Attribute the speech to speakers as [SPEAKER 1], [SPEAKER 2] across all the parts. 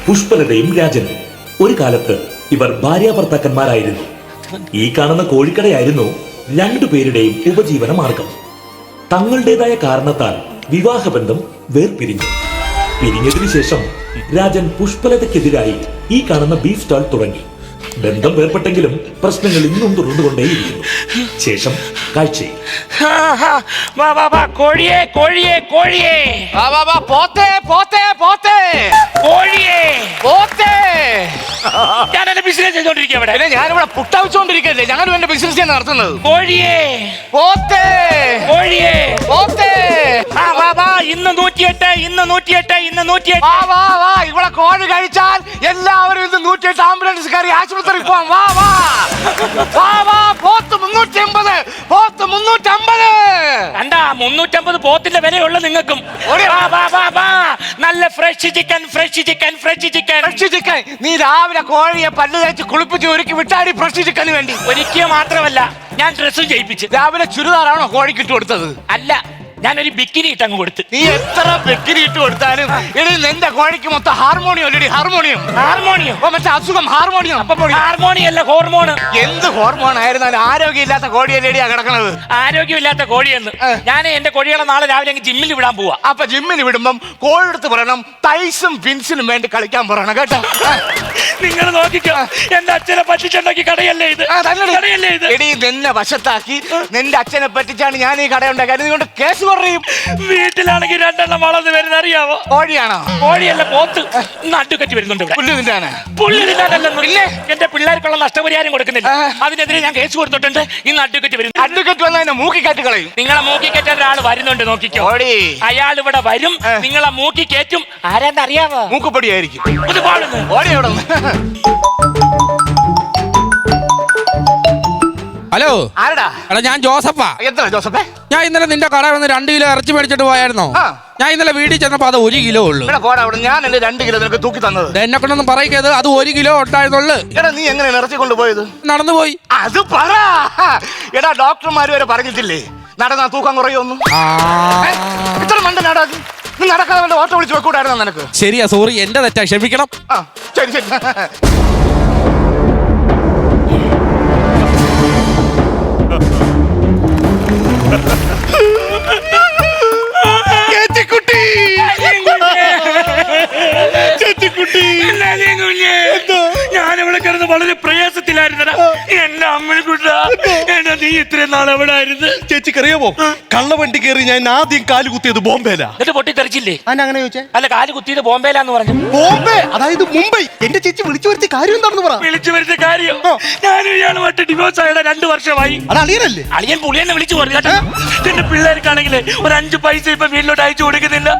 [SPEAKER 1] പുഷ്പലതയും രാജനും. ഒരു കാലത്ത് ഇവർ ഭാര്യാഭർത്താക്കന്മാരായിരുന്നു. ഈ കാണുന്ന കോഴിക്കടയായിരുന്നു രണ്ടുപേരുടെയും ഉപജീവന മാർഗം. തങ്ങളുടേതായ കാരണത്താൽ വിവാഹബന്ധം വേർപിരിഞ്ഞു. പിരിഞ്ഞതിനു ശേഷം രാജൻ പുഷ്പലതയ്ക്കെതിരായി ഈ കാണുന്ന ബീഫ് സ്റ്റാൾ തുടങ്ങി. ബന്ധം വേർപ്പെട്ടെങ്കിലും പ്രശ്നങ്ങൾ ഇന്നും തുടർന്നുകൊണ്ടേയിരിക്കുന്നു. ശേഷം കാഴ്ചയിൽ
[SPEAKER 2] കോഴിയെ കോഴിയെ കോഴിയെ
[SPEAKER 3] പോത്തേ പോത്തേ പോത്തേ
[SPEAKER 2] കോഴിയെ
[SPEAKER 3] പോത്തേ.
[SPEAKER 2] ഞാൻ എന്റെ ബിസിനസ് ചെയ്തോണ്ടിരിക്കുക ഇവിടെ.
[SPEAKER 3] ഞാനിവിടെ പുട്ടവിച്ചോണ്ടിരിക്കല്ലേ, ഞാനും എന്റെ ബിസിനസ് നടത്തുന്നത്.
[SPEAKER 2] കോഴിയെ
[SPEAKER 3] പോത്തേ
[SPEAKER 2] കോഴിയെ
[SPEAKER 3] പോത്തേ.
[SPEAKER 2] ഇന്ന് 108 ഇന്ന് 108 ഇന്ന് 108.
[SPEAKER 3] വാ വാ വാ, ഇവിടെ കോഴി കഴിച്ചാൽ എല്ലാവരും ഇന്ന് 108 ആംബുലൻസ് കയറി ആശുപത്രിയിൽ പോവാം. വാ വാ വാ വാ. പോത്ത് 350, പോത്ത് 350.
[SPEAKER 2] കണ്ടാ 350 പോത്തിന്റെ വിലയുള്ള നിങ്ങൾക്കും. നല്ല fresh chicken fresh chicken fresh chicken
[SPEAKER 3] fresh chicken. നീ രാവിലെ കോഴിയെ പല്ല് തേച്ച് കുളിപ്പിച്ച് ഒരുക്കി വിട്ടാടി ഫ്രഷ് ചിക്കന് വേണ്ടി.
[SPEAKER 2] ഒരിക്കൽ മാത്രമല്ല, ഞാൻ ഡ്രസ്സും ചെയ്യിപ്പിച്ച്.
[SPEAKER 3] രാവിലെ ചുരിദാറാണോ കോഴിക്ക് ഇട്ട് കൊടുത്തത്?
[SPEAKER 2] അല്ല, ഞാനൊരു ബിക്കിനി ഇട്ടങ്ങ് കൊടുത്ത്.
[SPEAKER 3] നീ എത്ര ബിക്കിനി ഇട്ട് കൊടുത്താലും ഇനി നിന്റെ കോഴിക്ക് മൊത്തം ഹാർമോണിയം അല്ലടി. ഹാർമോണിയം
[SPEAKER 2] ഹാർമോണിയം
[SPEAKER 3] മറ്റേ അസുഖം ഹാർമോണിയം.
[SPEAKER 2] ഹാർമോണിയം അല്ല, ഹോർമോൺ.
[SPEAKER 3] എന്ത് ഹോർമോൺ ആയിരുന്നാലും ആരോഗ്യമില്ലാത്ത കോഴിയല്ലേടിയാ കിടക്കണത്.
[SPEAKER 2] ആരോഗ്യമില്ലാത്ത കോഴിയെന്ന്. ഞാൻ എന്റെ കോഴികളെ നാളെ രാവിലെ ജിമ്മിൽ വിടാൻ പോവാ.
[SPEAKER 3] അപ്പൊ ജിമ്മിന് വിടുമ്പം കോഴിയെടുത്ത് പറയണം തൈസും പിൻസിനും വേണ്ടി കളിക്കാൻ പറയണം കേട്ടോ.
[SPEAKER 2] നിങ്ങൾ നോക്കിക്കോ, എന്റെ അച്ഛനെ പറ്റിച്ചുണ്ടാക്കി കടയല്ലേ ഇത്? കടയല്ലേ ഇത്?
[SPEAKER 3] എടി നിന്നെ വശത്താക്കി നിന്റെ അച്ഛനെ പറ്റിച്ചാണ് ഞാൻ ഈ കടയുണ്ടാക്കി. അതുകൊണ്ട് കേസ് കുറയും.
[SPEAKER 2] വീട്ടിലാണെങ്കിൽ 2 എണ്ണം വളർന്ന് വരുന്ന അറിയാവോ?
[SPEAKER 3] കോഴിയാണോ?
[SPEAKER 2] കോഴിയല്ല, പോത്ത്. ഇന്ന് അഡ്വക്കറ്റ് വരുന്നുണ്ട് ഇവിടെ.
[SPEAKER 3] പുല്ല് നിന്റാണ്.
[SPEAKER 2] പുല്ല് തിന്നാനല്ലേ എന്റെ പിള്ളേർക്കുള്ള നഷ്ടപരിഹാരം കൊടുക്കുന്നില്ല. അതിനെതിരെ ഞാൻ കേസ് കൊടുത്തിട്ടുണ്ട്. ഇന്ന് അഡ്വക്കറ്റ് വരുന്നു.
[SPEAKER 3] അഡ്വക്കറ്റ് വന്നാൽ എന്നെ മൂക്കി കാറ്റ് കളയും.
[SPEAKER 2] നിങ്ങളെ മൂക്കി കയറ്റാൻ ഒരാൾ വരുന്നുണ്ട്, നോക്കിക്കോ. അയാൾ ഇവിടെ വരും, നിങ്ങളെ മൂക്കി കയറ്റും. ആരാന്ന് അറിയാവോ?
[SPEAKER 3] മൂക്കുപൊടിയായിരിക്കും.
[SPEAKER 2] ഓടി
[SPEAKER 3] എവിടെ?
[SPEAKER 4] ഹലോ,
[SPEAKER 3] ആരടാ?
[SPEAKER 4] എടാ ഞാൻ ജോസഫാ.
[SPEAKER 3] എത്ര ജോസഫേ?
[SPEAKER 4] ഞാൻ ഇന്നലെ നിന്റെ കട വന്ന് 2 കിലോ ഇറച്ചി മേടിച്ചിട്ട് പോയായിരുന്നോ? ഞാൻ ഇന്നലെ വീട്ടിൽ ചെന്നപ്പോ അത് 1 കിലോ ഉള്ളു.
[SPEAKER 3] പോടാ അവിടെ. ഞാൻ 2 കിലോ നിനക്ക് തൂക്കി തന്നത്.
[SPEAKER 4] എന്നെ കൊണ്ടൊന്നും പറയിക്കത്, അത് 1 കിലോ ഉണ്ടായിരുന്നുള്ളു.
[SPEAKER 3] എടാ നീ എങ്ങനെയാണ് ഇറച്ചി കൊണ്ടുപോയത്?
[SPEAKER 4] നടന്നു പോയി.
[SPEAKER 3] അത് പറ. എടാ ഡോക്ടർമാര് വരെ പറഞ്ഞിട്ടില്ലേ നടന്നാ തൂക്കം കുറയൊന്നും. ഇത്ര മണ്ടനാടാ നീ. നടക്കാതെ വല്ല ഓട്ടോ വിളിച്ച് വെക്കൂടായിരുന്നോ നിനക്ക്?
[SPEAKER 4] ശരിയാ, സോറി, എന്റെ തെറ്റാ, ക്ഷമിക്കണം.
[SPEAKER 3] ശരി ശരി.
[SPEAKER 2] ഞാനിവിടെ കിടന്ന് വളരെ പ്രയാസത്തിലായിരുന്നടാ. എന്റെ അമ്മക്കുട്ട, എന്നെ നീ ഇത്രയും നാൾ എവിടെ ആയിരുന്നു?
[SPEAKER 5] ചേച്ചിക്കറിയാമോ, കള്ളവണ്ടി കയറി ഞാൻ ആദ്യം കാല് കുത്തിയത് ബോംബെയിലാ.
[SPEAKER 2] എന്നിട്ട് പൊട്ടിത്തെറിച്ചില്ലേ?
[SPEAKER 5] അങ്ങനെ ചോദിച്ചേ?
[SPEAKER 2] അല്ല, കാല് കുത്തിയത് ബോംബെയിലാന്ന് പറഞ്ഞു.
[SPEAKER 5] ബോംബെ അതായത് മുംബൈ. എന്റെ ചേച്ചി വിളിച്ചു വരുത്തിയ കാര്യം എന്താണെന്ന് പറ.
[SPEAKER 2] വിളിച്ചു വരുന്ന കാര്യം, ഞാനും ഇയാളുമായിട്ട് ഡിവോഴ്സ് ആയിട്ട് 2 വർഷമായി.
[SPEAKER 5] അത് അളിയനല്ലേ?
[SPEAKER 2] അളിയൻ പുളിയെന്നെ വിളിച്ചു പറഞ്ഞു കേട്ടോ. എന്റെ പിള്ളേർക്കാണെങ്കിൽ ഒരു 5 പൈസ ഇപ്പൊ വീട്ടിലോട്ട് അയച്ചു കൊടുക്കുന്നില്ല.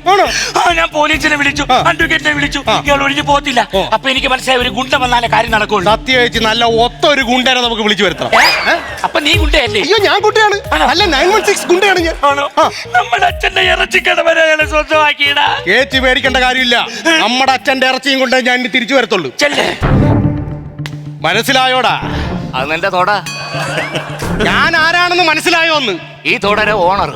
[SPEAKER 2] ഞാൻ പോലീസിനെ വിളിച്ചു, അഡ്വക്കേറ്റിനെ വിളിച്ചു. ഇയാൾ ഒഴിഞ്ഞു പോകത്തില്ല. അപ്പൊ എനിക്ക് മനസ്സിലായി, ഒരു ഗുണ്ട വന്നാലേ കാര്യം നടക്കുള്ളൂ.
[SPEAKER 5] സത്യം ചേച്ചി, നല്ല ഒത്ത ഒരു ഗുണ്ടനെ നമുക്ക് വിളിച്ചു വരുത്താം.
[SPEAKER 2] അപ്പൊ നീ ഗുണ്ടയല്ലേ?
[SPEAKER 5] അയ്യോ, ഞാൻ ഗുണ്ടയാണ്. അല്ല, 916 ഗുണ്ടയാണ് ഞാൻ.
[SPEAKER 2] നമ്മുടെ അച്ഛന്റെ ഇറച്ചിക്കട വരെ സ്വന്തമാക്കിയിടാ.
[SPEAKER 5] ചേച്ചി പേടിക്കേണ്ട കാര്യമില്ല. നമ്മുടെ അച്ഛന്റെ ഇറച്ചിയും കൊണ്ട് ഞാൻ ഇനി തിരിച്ചു വരത്തുള്ളൂ. മനസ്സിലായോടാ?
[SPEAKER 3] അത് നിന്റെ തോട.
[SPEAKER 5] ഞാൻ ആരാണെന്ന് മനസ്സിലായോ? ഒന്ന്
[SPEAKER 3] ഈ തോടരെ ഓണർ.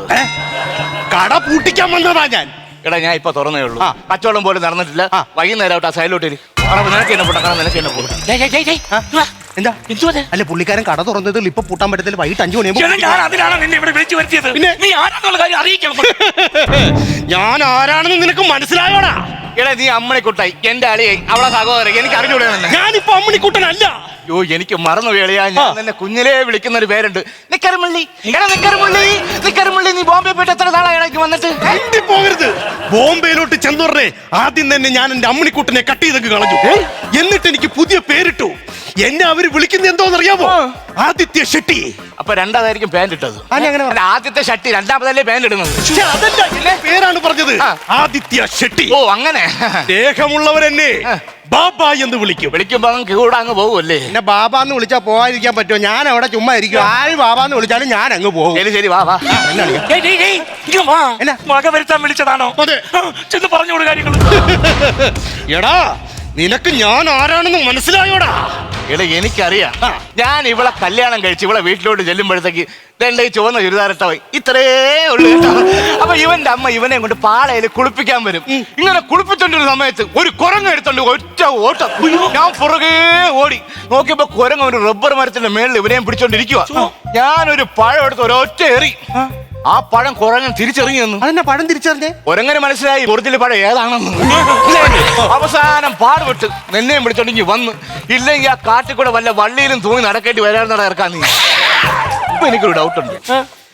[SPEAKER 5] കട പൂട്ടിക്കാൻ വന്നതാ ഞാൻ.
[SPEAKER 3] എടാ ഞാൻ ഇപ്പൊ തുറന്നേ ഉള്ളൂ. കച്ചവടം പോലും നടന്നിട്ടില്ല. വൈകുന്നേരം സൈലോട്ട് നിനക്ക് എന്നെ പൊട്ടാ, നിനക്ക് എന്നെ പോകും.
[SPEAKER 5] എന്താ? അല്ല, പുള്ളിക്കാരൻ കട തുറന്നത് ഇപ്പൊ പൂട്ടാൻ പറ്റത്തില്ല. വൈകിട്ട് 5 മണിയാകുമ്പോൾ.
[SPEAKER 2] ഞാൻ അതിനാണ് നിന്നെ ഇവിടെ വിളിച്ചു വരുത്തിയത്. നീ ആരാന്നുള്ള കാര്യം അറിയിക്കണം.
[SPEAKER 5] ഞാൻ ആരാണെന്ന് നിനക്ക് മനസ്സിലായോടാ?
[SPEAKER 3] എടാ നീ അമ്മണിക്കുട്ടായി, എന്റെ അളിയായി, അവളെ സഹോദരൻ. എനിക്ക് അറിഞ്ഞൂടെ?
[SPEAKER 5] ഞാനിപ്പോ അമ്മണിക്കുട്ടനല്ല.
[SPEAKER 3] അയ്യോ, എനിക്ക് മറന്നു വേളിയാ. ഞാൻ എന്നെ കുഞ്ഞിലേ വിളിക്കുന്ന ഒരു പേരുണ്ട്, നിക്കരമുള്ളി. എടാ നിക്കരമുള്ളി, നിക്കരമുള്ളി. നീ ബോംബെ പോയിട്ട് എത്ര നാളായി വന്നിട്ട്?
[SPEAKER 5] പോകരുത്. ബോംബെയിലോട്ട് ചെന്നോറേ ആദ്യം തന്നെ ഞാൻ എന്റെ അമ്മണിക്കുട്ടനെ കട്ട് ചെയ്തൊക്കെ കളഞ്ഞു. എന്നിട്ട് എനിക്ക് പുതിയ പേരിട്ടു. എന്നെ അവര് വിളിക്കുന്നത് എന്തോന്നറിയാമോ? ആദിത്യ ഷെട്ടി.
[SPEAKER 3] അപ്പൊ രണ്ടാമതായിരിക്കും പാന്റ് ഇട്ടത്. ആദ്യത്തെ ഷട്ടി, രണ്ടാമതല്ലേ പാന്റ് ഇടുന്നത്.
[SPEAKER 5] അതല്ല, പേരാണ് പറഞ്ഞത്. ആദിത്യ ഷെട്ടി.
[SPEAKER 3] ഓ അങ്ങനെ.
[SPEAKER 5] ദേഹമുള്ളവരെന്നെ ബാബ എന്ന് വിളിക്കും.
[SPEAKER 3] വിളിക്കുമ്പോ കൂടെ അങ്ങ് പോകുമല്ലേ?
[SPEAKER 5] എന്നെ ബാബാന്ന് വിളിച്ചാ പോകാതിരിക്കാൻ പറ്റുമോ? ഞാൻ അവിടെ ചുമ്മാ ഇരിക്കും. ആര് ബാബാന്ന് വിളിച്ചാലും ഞാൻ അങ്ങ് പോകും.
[SPEAKER 3] ശരി ശരി, വാ വാ.
[SPEAKER 2] മക വരുത്താൻ വിളിച്ചതാണോ? ചെന്ന് പറഞ്ഞോട് കാര്യങ്ങൾ.
[SPEAKER 5] എടാ, നിനക്ക് ഞാൻ ആരാണെന്ന് മനസ്സിലായോടാ?
[SPEAKER 3] എടാ എനിക്കറിയാം. ഞാൻ ഇവളെ കല്യാണം കഴിച്ച് ഇവളെ വീട്ടിലോട്ട് ചെല്ലുമ്പോഴത്തേക്ക് ഇതെന്റെ ഈ ചുവന്ന ചുരിദാറിട്ടവൻ ഇത്രേ ഉള്ളു കേട്ടോ. അപ്പൊ ഇവന്റെ അമ്മ ഇവനെ കൊണ്ട് പാളയിൽ കുളിപ്പിക്കാൻ വരും. ഇങ്ങനെ കുളിപ്പിച്ചോണ്ടിരുന്ന സമയത്ത് ഒരു കുരങ്ങ് എടുത്തോണ്ട് ഒറ്റ ഓട്ടം. ഞാൻ പുറകെ ഓടി നോക്കിയപ്പോ കുരങ്ങ് ഒരു റബ്ബർ മരത്തിന്റെ മേളിൽ ഇവനെയും പിടിച്ചോണ്ടിരിക്കുക. ഞാനൊരു പഴം എടുത്ത് ഒരൊറ്റ എറി. ആ പഴം കുരങ്ങൻ തിരിച്ചെറിഞ്ഞു തന്നു.
[SPEAKER 5] അതെന്നാ പഴം തിരിച്ചറിഞ്ഞേ?
[SPEAKER 3] കുരങ്ങനെ മനസ്സിലായി ഒറിജിനൽ പഴം ഏതാണെന്ന്. അവസാനം പാടുപെട്ട് നിന്നെയും പിടിച്ചോണ്ടെങ്കി വന്ന് ഇല്ലെങ്കിൽ ആ കാട്ടിൽ കൂടെ വല്ല വള്ളിയിലും തൂങ്ങി നടക്കേണ്ടി വരാറുണ്ട് ഇറക്കാൻ നീ. ഇപ്പൊ എനിക്കൊരു ഡൗട്ട് ഉണ്ട്.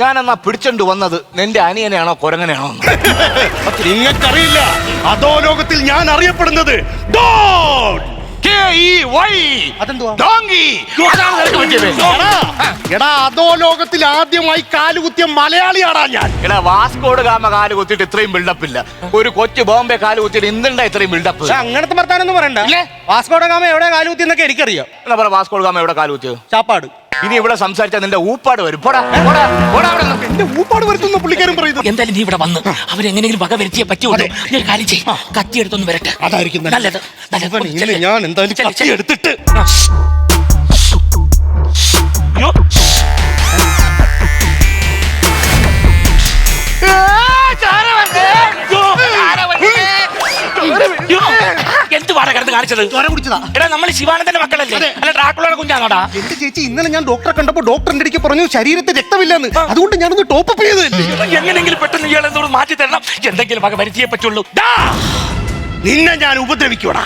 [SPEAKER 3] ഞാനെന്നാ പിടിച്ചോണ്ട് വന്നത് നിന്റെ അനിയനെയാണോ കുരങ്ങനെയാണോ?
[SPEAKER 5] നിങ്ങൾക്കറിയില്ല, അതോ ലോകത്തിൽ ഞാൻ അറിയപ്പെടുന്നത് എടാ, അതോ ലോകത്തിൽ ആദ്യമായി കാലുകുത്തിയ മലയാളിയാടാ ഞാൻ.
[SPEAKER 3] എടാ, വാസ്കോഡ് ഗാമ കാല് കുത്തിയിട്ട് ഇത്രയും ബിൽഡപ്പ് ഇല്ല. ഒരു കൊച്ചു ബോംബെ കാല് കുത്തിയിട്ട് എന്തുണ്ടാ ഇത്രയും ബിൽഡപ്പ്?
[SPEAKER 5] അങ്ങനത്തെ വർത്താനൊന്നും പറയണ്ട. വാസ്കോഡ ഗാമ എവിടെ കാലുകുത്തി എന്നൊക്കെ എനിക്കറിയാം.
[SPEAKER 3] എന്നാ പറ, വാസ്കോഡ് ഗാമ എവിടെ കാല് കുത്തിയത്?
[SPEAKER 5] ചാപ്പാട്.
[SPEAKER 3] ഇനി ഇവിടെ സംസാരിച്ചാൽ നിന്റെ ഊപ്പാട് വരും. പോടാ പോടാ പോടാ അവിടെ നിന്ന്.
[SPEAKER 5] എന്റെ ഊപ്പാട് വരുത്തുന്ന പുള്ളിക്കാരൻ പറയുന്നത്.
[SPEAKER 2] എന്തായാലും നീ ഇവിടെ വന്ന് അവരെങ്ങനെയെങ്കിലും വക വരുത്തിയേ പറ്റുള്ളൂ. നീ ഒരു കാര്യം ചെയ്യ്, കത്തി എടുത്തൊന്ന് വരട്ടെ.
[SPEAKER 5] അതായിരിക്കും
[SPEAKER 2] നല്ലത്.
[SPEAKER 5] ഇന്ന് ഞാൻ എന്തായാലും കത്തി എടുത്തിട്ട്
[SPEAKER 2] എന്തുവാടാ കിടന്ന് കാണിച്ചത്? എടാ, നമ്മൾ ശിവാനന്ദന്റെ മക്കളല്ലേ? അല്ല, ഡ്രാക്കുളയുടെ കുഞ്ഞാണോടാ?
[SPEAKER 5] എന്റെ ചേച്ചി, ഇന്നലെ ഞാൻ ഡോക്ടറെ കണ്ടപ്പോ ഡോക്ടറിന്റെ അടുക്ക് പറഞ്ഞു ശരീരത്തിൽ രക്തമില്ലെന്ന്. അതുകൊണ്ട് ഞാനൊന്ന് ടോപ്പ് അപ്പ് ചെയ്തതല്ലേ.
[SPEAKER 2] എങ്ങനെങ്കിലും പെട്ടെന്ന് ഇയാൾ എന്തോട് മാറ്റി തരണം. എന്തെങ്കിലും വക വരുത്തിയേ പറ്റുള്ളൂ.
[SPEAKER 5] നിന്നെ ഞാൻ ഉപദ്രവിക്കൂടാ.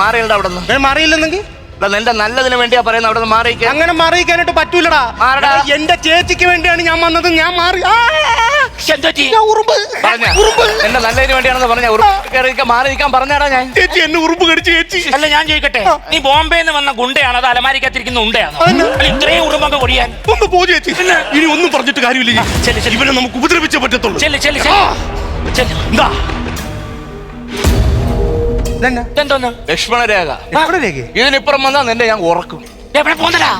[SPEAKER 3] മാറിയല്ല അവിടെ നിന്ന്.
[SPEAKER 5] മാറിയില്ലെന്നെങ്കിൽ
[SPEAKER 3] നിന്റെ നല്ലതിന് വേണ്ടിയാ പറയുന്നത്. അവിടെ നിന്ന് മാറിയിക്കാൻ.
[SPEAKER 5] അങ്ങനെ മാറിയിക്കാനായിട്ട് പറ്റൂലടാ. എന്റെ ചേച്ചിക്ക് വേണ്ടിയാണ് ഞാൻ വന്നത്. ഞാൻ മാറി.
[SPEAKER 3] എന്റെ നല്ലതിന് വേണ്ടിയാണെന്ന് പറഞ്ഞ മാറി നിൽക്കാൻ പറഞ്ഞാടാ ഞാൻ.
[SPEAKER 5] ചേച്ചി എന്നെ ഉറുമ്പ് കടിച്ചു ചേച്ചി.
[SPEAKER 2] അല്ല, ഞാൻ ചോദിക്കട്ടെ, നീ ബോംബെന്ന് വന്ന ഗുണ്ടയാണോ അത് അലമാരിക്കത്തിരിക്കുന്ന ഉണ്ടയാണോ? ഇത്രയും ഉറുമ്പൊക്കെ കൊടിയാൻ
[SPEAKER 5] ഒന്ന് പോ ചേച്ചി. ഇനി ഒന്നും പറഞ്ഞിട്ട് കാര്യമില്ല. ഇവനെ നമുക്ക് ഉപദ്രവിച്ചേ പറ്റത്തുള്ളൂ.
[SPEAKER 3] എന്താ
[SPEAKER 2] എന്തോന്ന്?
[SPEAKER 3] ലക്ഷ്മണരേഖ. ഇതിനിപ്പുറം വന്നാ നിന്നെ ഞാൻ ഉറക്കും.
[SPEAKER 2] എവിടെ പോന്നടാ?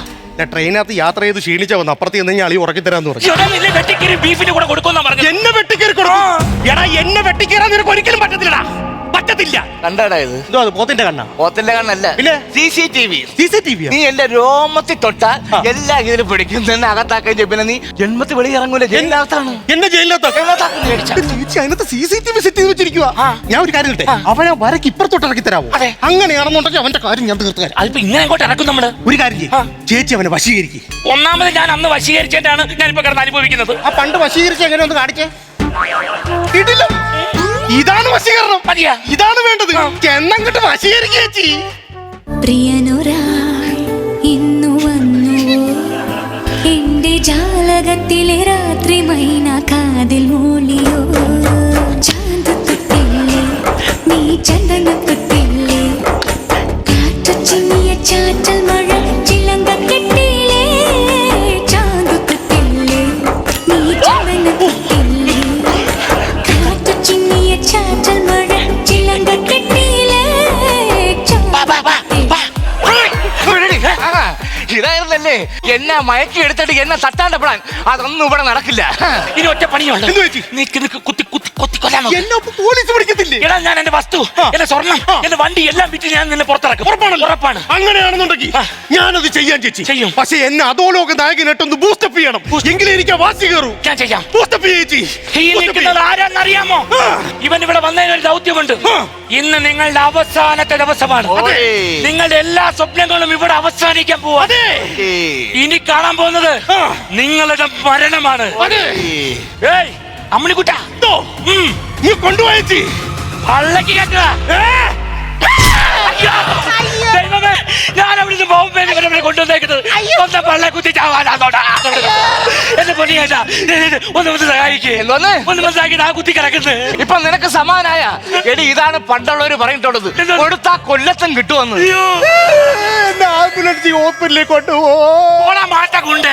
[SPEAKER 5] ട്രെയിനകത്ത് യാത്ര ചെയ്ത് ക്ഷീണിച്ച വന്ന് അപ്പുറത്ത് ചെന്ന് അളി ഉറക്കി തരാന്ന് പറഞ്ഞു.
[SPEAKER 2] വെട്ടിക്കേറി ബീഫിന്റെ കൂടെ കൊടുക്കുന്ന പറഞ്ഞു.
[SPEAKER 5] എന്നെ വെട്ടിക്കേറി കൊടുക്കും. എടാ, എന്നെ വെട്ടിക്കേറാൻ നിനക്ക് ഒരിക്കലും പറ്റത്തില്ലടാ. പറ്റത്തില്ല.
[SPEAKER 3] കണ്ടാടാ ഇത്?
[SPEAKER 5] പോത്തിന്റെ കണ്ണ?
[SPEAKER 3] പോത്തിന്റെ കണ്ണല്ല,
[SPEAKER 5] പിന്നെ
[SPEAKER 3] CCTV. നീ എന്റെ രോമത്തിൽ തൊട്ടാൽ എല്ലാം ഇതിൽ പിടിക്കും. നിന്നെ അകത്താക്കുകയും ചെയ്യും. പിന്നെ നീ ജന്മത്തിൽ വെളിയിറങ്ങൂല. ജയിലിനകത്താണ്.
[SPEAKER 5] എന്നെ ജയിലിനകത്ത് അതിനകത്ത് CCTV സെറ്റ് ചെയ്ത് വെച്ചിരിക്കുക. ഞാൻ ഒരു കാര്യം കിട്ടെ, അവനെ വരക്ക് ഇപ്പുറത്തോട്ട് ഇറക്കി തരാമോ?
[SPEAKER 2] അങ്ങനെയാണെന്നുണ്ടെങ്കിൽ
[SPEAKER 5] അവന്റെ കാര്യം ഞാൻ തീർത്തു തരാം.
[SPEAKER 2] അതിപ്പോ ഇങ്ങനെ അങ്ങോട്ട് ഇറക്കും നമ്മള്.
[SPEAKER 5] ഒരു കാര്യം ചെയ്യും, ചേച്ചി അവനെ വശീകരിക്കും.
[SPEAKER 2] ഒന്നാമത് ഞാൻ അന്ന് വശീകരിച്ചിട്ടാണ് ഞാനിപ്പോ കിടന്ന് അനുഭവിക്കുന്നത്.
[SPEAKER 5] ആ പണ്ട് വശീകരിച്ച് എങ്ങനെ ഒന്ന് കാണിച്ചേ? ഇടില്ല. ഇതാണ് വശീകരണം. ഇതാണ് വേണ്ടത്. എന്നങ്ങോട്ട് വശീകരിക്കുക ചേച്ചി.
[SPEAKER 6] പ്രിയനൊരാൾ ഇന്നു വന്നു എന്റെ ജാലകത്തിലെ രാത്രി മൈന കാതിൽ മൂളിയോ. ചാന്തത്തൊട്ടില്ലേ നീ ചന്ദനത്തൊട്ടില്ലേ, കാറ്റു ചിന്നിയ ചാറ്റൽ മഴ ചിലങ്ക കെട്ടിയില്ലേ. ചാന്തത്തൊട്ടില്ലേ നീ ചന്ദനത്തൊട്ടില്ലേ, കാറ്റു ചിന്നിയ ചാറ്റൽ മഴ ചിലങ്ക കെട്ടിയില്ലേ.
[SPEAKER 3] ഇതായിരുന്നല്ലേ എന്നെ മയക്കി എടുത്തിട്ട് എന്നെ തട്ടാണ്ട പ്ലാൻ. അതൊന്നും ഇവിടെ നടക്കില്ല.
[SPEAKER 2] ഇനി ഒറ്റ പണിയുണ്ട്. കുത്തി കുത്തി കുത്തി കൊല്ലാനോ?
[SPEAKER 5] പോലീസ് പിടിക്കത്തില്ലേ?
[SPEAKER 2] എടാ, ഞാൻ എന്റെ വസ്തു, എന്റെ സ്വർണം, എന്റെ വണ്ടി എല്ലാം വിറ്റ് ഞാൻ നിന്നെ പുറത്തിറക്കും. ഉറപ്പാണ്.
[SPEAKER 5] അങ്ങനെയാണെന്നുണ്ടെങ്കിൽ ഞാനത് ചെയ്യാൻ ചേച്ചി
[SPEAKER 2] ചെയ്യും.
[SPEAKER 5] പക്ഷെ എന്നെ അധോലോക നായകനായിട്ടൊന്ന് ബൂസ്റ്റപ്പ് ചെയ്യണം. എങ്കിലും എനിക്ക് വാശി കയറൂ.
[SPEAKER 2] ഞാൻ ചെയ്യാം.
[SPEAKER 5] ബൂസ്റ്റപ്പ് ചേച്ചി.
[SPEAKER 2] ഈ നിൽക്കുന്നത് ആരാന്നറിയാമോ? ഇവൻ ഇവിടെ വന്നതിന് ഒരു ദൗത്യമുണ്ട്. ഇന്ന് നിങ്ങളുടെ അവസാനത്തെ ദിവസമാണ്. നിങ്ങളുടെ എല്ലാ സ്വപ്നങ്ങളും ഇവിടെ അവസാനിക്കാൻ പോവാ. ഇനി കാണാൻ പോകുന്നത് നിങ്ങളുടെ മരണമാണ്. ഏയ് അമ്മിണിക്കുട്ട,
[SPEAKER 5] നീ കൊണ്ടുപോയി
[SPEAKER 2] പള്ളക്ക് കേട്ടുക. ദൈവമേ, ഞാൻ അവിടുന്ന് ബോംബെ കൊണ്ടുവന്നേക്കുന്നത് സ്വന്തം പള്ളെ കുത്തി ചാവാനാണോടാ? എന്റെ പൊന്നിയാ, ഒന്ന് സഹായിക്കേ. ഒന്ന് മനസ്സിലാക്കി ആ കുത്തി കിടക്കുന്നത്.
[SPEAKER 3] ഇപ്പൊ നിനക്ക് സമാനായ എടി, ഇതാണ് പണ്ടുള്ളവര് പറഞ്ഞിട്ടുള്ളത്, കൊടുത്താ കൊല്ലത്തും കിട്ടുമെന്ന്.
[SPEAKER 5] ആംബുലൻസ് ഹോസ്പിറ്റലിലേക്ക് കൊണ്ടുപോകും.
[SPEAKER 2] മാറ്റ കൊണ്ട്